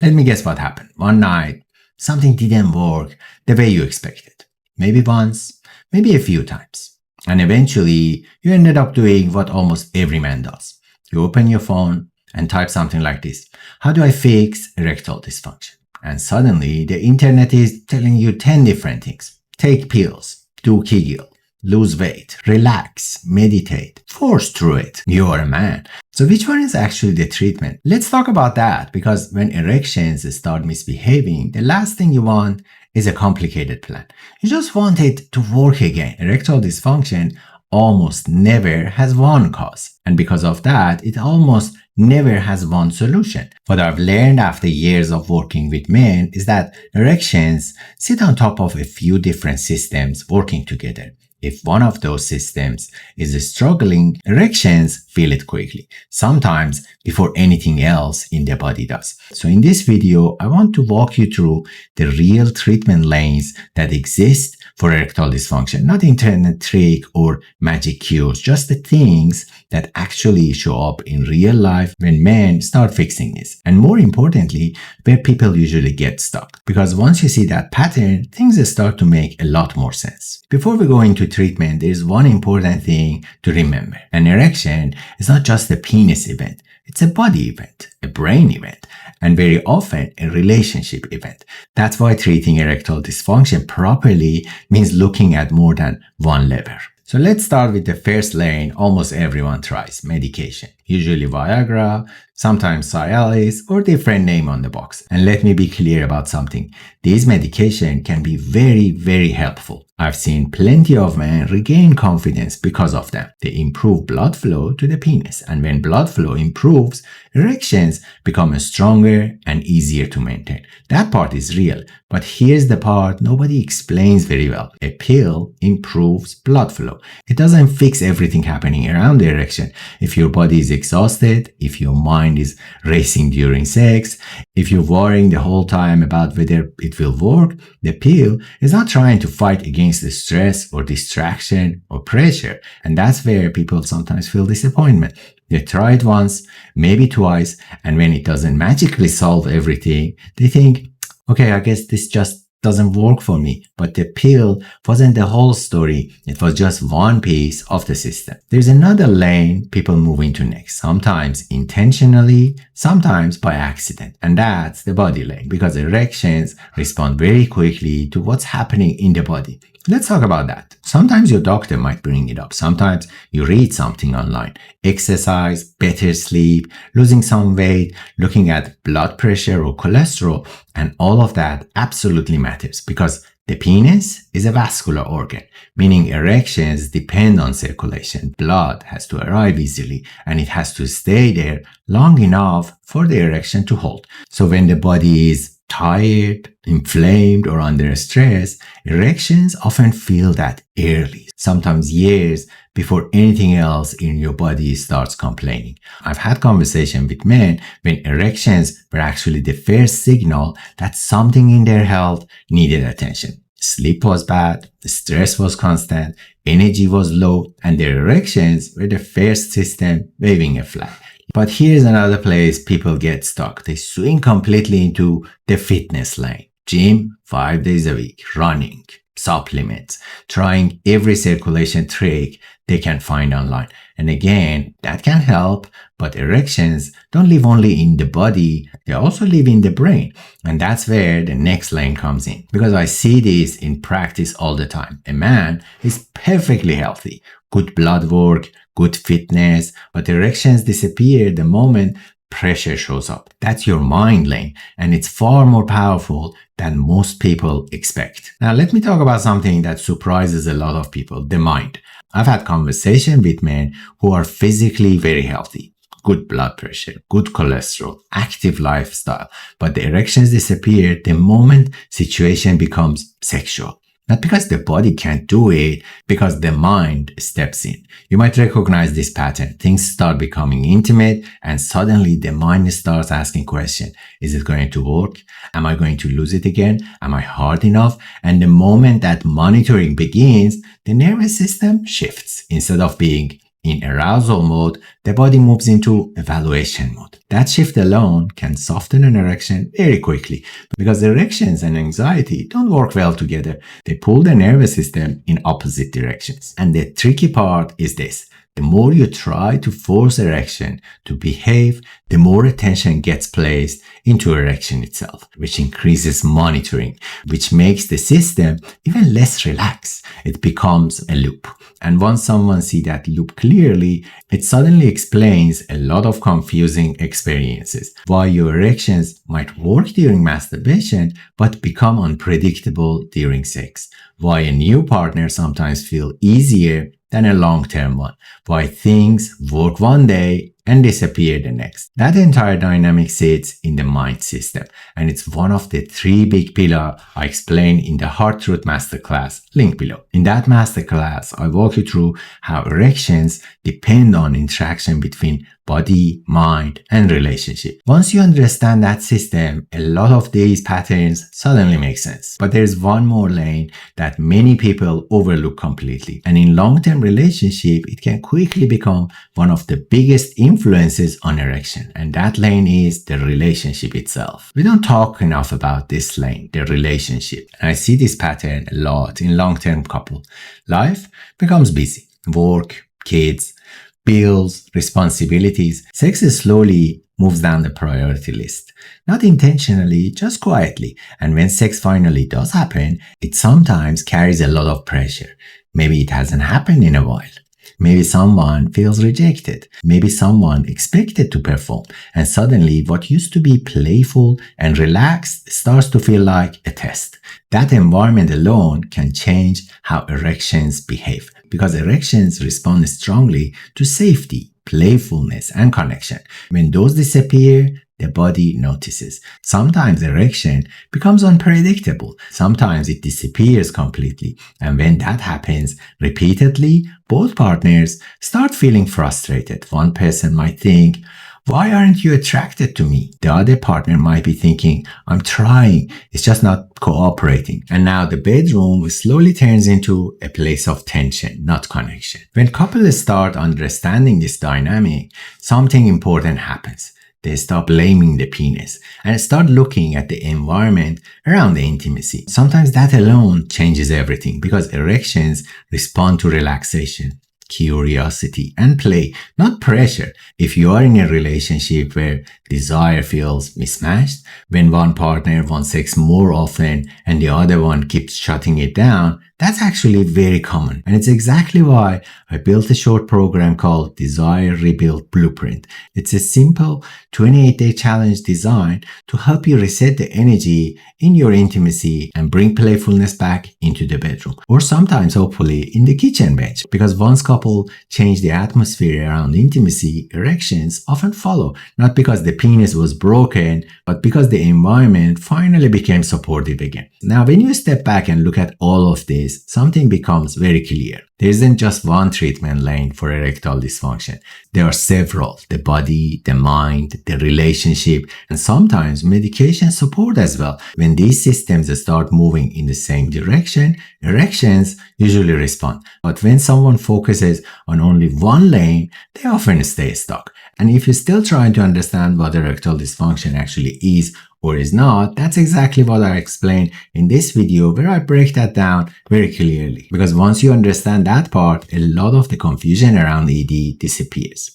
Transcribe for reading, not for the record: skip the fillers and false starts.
Let me guess what happened. One night, something didn't work the way you expected. Maybe once, maybe a few times. And eventually, you ended up doing what almost every man does. You open your phone and type something like this: how do I fix erectile dysfunction? And suddenly, the internet is telling you 10 different things. Take pills, do Kegel, lose weight, relax, meditate, force through it. You are a man. So which one is actually the treatment? Let's talk about that, because when erections start misbehaving, the last thing you want is a complicated plan. You just want it to work again. Erectile dysfunction almost never has one cause. And because of that, it almost never has one solution. What I've learned after years of working with men is that erections sit on top of a few different systems working together. If one of those systems is struggling, erections feel it quickly, sometimes before anything else in the body does. So in this video, I want to walk you through the real treatment lanes that exist for erectile dysfunction, not internet trick or magic cures, just the things that actually show up in real life when men start fixing this. And more importantly, where people usually get stuck. Because once you see that pattern, things start to make a lot more sense. Before we go into treatment, there is one important thing to remember. An erection is not just a penis event. It's a body event, a brain event, and very often a relationship event. That's why treating erectile dysfunction properly means looking at more than one lever. So let's start with the first lane almost everyone tries: medication. Usually Viagra, sometimes Cialis, or different name on the box. And let me be clear about something. These medications can be very, very helpful. I've seen plenty of men regain confidence because of them. They improve blood flow to the penis. And when blood flow improves, erections become stronger and easier to maintain. That part is real. But here's the part nobody explains very well. A pill improves blood flow. It doesn't fix everything happening around the erection. If your body is exhausted, if your mind is racing during sex, if you're worrying the whole time about whether it will work, the pill is not trying to fight against the stress or distraction or pressure. And that's where people sometimes feel disappointment. They try it once, maybe twice, and when it doesn't magically solve everything, they think, okay, I guess this just doesn't work for me. But the pill wasn't the whole story. It was just one piece of the system. There's another lane people move into next, sometimes intentionally, sometimes by accident. And that's the body lane, because erections respond very quickly to what's happening in the body. Let's talk about that. Sometimes your doctor might bring it up. Sometimes you read something online. Exercise, better sleep, losing some weight, looking at blood pressure or cholesterol, and all of that absolutely matters, because the penis is a vascular organ, meaning erections depend on circulation. Blood has to arrive easily, and it has to stay there long enough for the erection to hold. So when the body is tired, inflamed, or under stress, erections often feel that early, sometimes years before anything else in your body starts complaining. I've had conversations with men when erections were actually the first signal that something in their health needed attention. Sleep was bad, the stress was constant, energy was low, and their erections were the first system waving a flag. But here's another place people get stuck. They swing completely into the fitness lane. Gym 5 days a week, running, supplements, trying every circulation trick they can find online. And again, that can help, but erections don't live only in the body, they also live in the brain. And that's where the next lane comes in. Because I see this in practice all the time. A man is perfectly healthy, good blood work, good fitness, but erections disappear the moment pressure shows up. That's your mind lane, and it's far more powerful than most people expect. Now, let me talk about something that surprises a lot of people: the mind. I've had conversations with men who are physically very healthy, good blood pressure, good cholesterol, active lifestyle, but the erections disappear the moment situation becomes sexual. Not because the body can't do it, because the mind steps in. You might recognize this pattern. Things start becoming intimate, and suddenly the mind starts asking questions. Is it going to work? Am I going to lose it again? Am I hard enough? And the moment that monitoring begins, the nervous system shifts. Instead of being In arousal mode, the body moves into evaluation mode. That shift alone can soften an erection very quickly because erections and anxiety don't work well together. They pull the nervous system in opposite directions. And the tricky part is this. The more you try to force erection to behave, the more attention gets placed into erection itself, which increases monitoring, which makes the system even less relaxed. It becomes a loop. And once someone sees that loop clearly, it suddenly explains a lot of confusing experiences. Why your erections might work during masturbation, but become unpredictable during sex. Why a new partner sometimes feels easier than a long-term one. Why things work one day and disappear the next. That entire dynamic sits in the mind system, and it's one of the 3 big pillars I explain in the Hard Truth Masterclass, link below. In that masterclass, I walk you through how erections depend on interaction between body, mind, and relationship. Once you understand that system, a lot of these patterns suddenly make sense. But there's one more lane that many people overlook completely. And in long-term relationship, it can quickly become one of the biggest influences on erection. And that lane is the relationship itself. We don't talk enough about this lane, the relationship. And I see this pattern a lot in long-term couple. Life becomes busy. Work, kids, bills, responsibilities. Sex slowly moves down the priority list. Not intentionally, just quietly. And when sex finally does happen, it sometimes carries a lot of pressure. Maybe it hasn't happened in a while. Maybe someone feels rejected. Maybe someone expected to perform. And suddenly what used to be playful and relaxed starts to feel like a test. That environment alone can change how erections behave, because erections respond strongly to safety, playfulness, and connection. When those disappear, the body notices. Sometimes erection becomes unpredictable. Sometimes it disappears completely. And when that happens repeatedly, both partners start feeling frustrated. One person might think, why aren't you attracted to me? The other partner might be thinking, I'm trying, it's just not cooperating. And now the bedroom slowly turns into a place of tension, not connection. When couples start understanding this dynamic, something important happens. They stop blaming the penis and start looking at the environment around the intimacy. Sometimes that alone changes everything, because erections respond to relaxation, curiosity, and play, not pressure. If you are in a relationship where desire feels mismatched, when one partner wants sex more often and the other one keeps shutting it down, that's actually very common. And it's exactly why I built a short program called Desire Rebuild Blueprint. It's a simple 28-day challenge designed to help you reset the energy in your intimacy and bring playfulness back into the bedroom, or sometimes hopefully in the kitchen bench. Because once couple change the atmosphere around intimacy, erections often follow, not because the penis was broken, but because the environment finally became supportive again. Now, when you step back and look at all of this, something becomes very clear. There isn't just one treatment lane for erectile dysfunction. There are several: the body, the mind, the relationship, and sometimes medication support as well. When these systems start moving in the same direction, erections usually respond. But when someone focuses on only one lane, they often stay stuck. And if you're still trying to understand what erectile dysfunction actually is or is not, that's exactly what I explained in this video, where I break that down very clearly. Because once you understand that part, a lot of the confusion around ED disappears.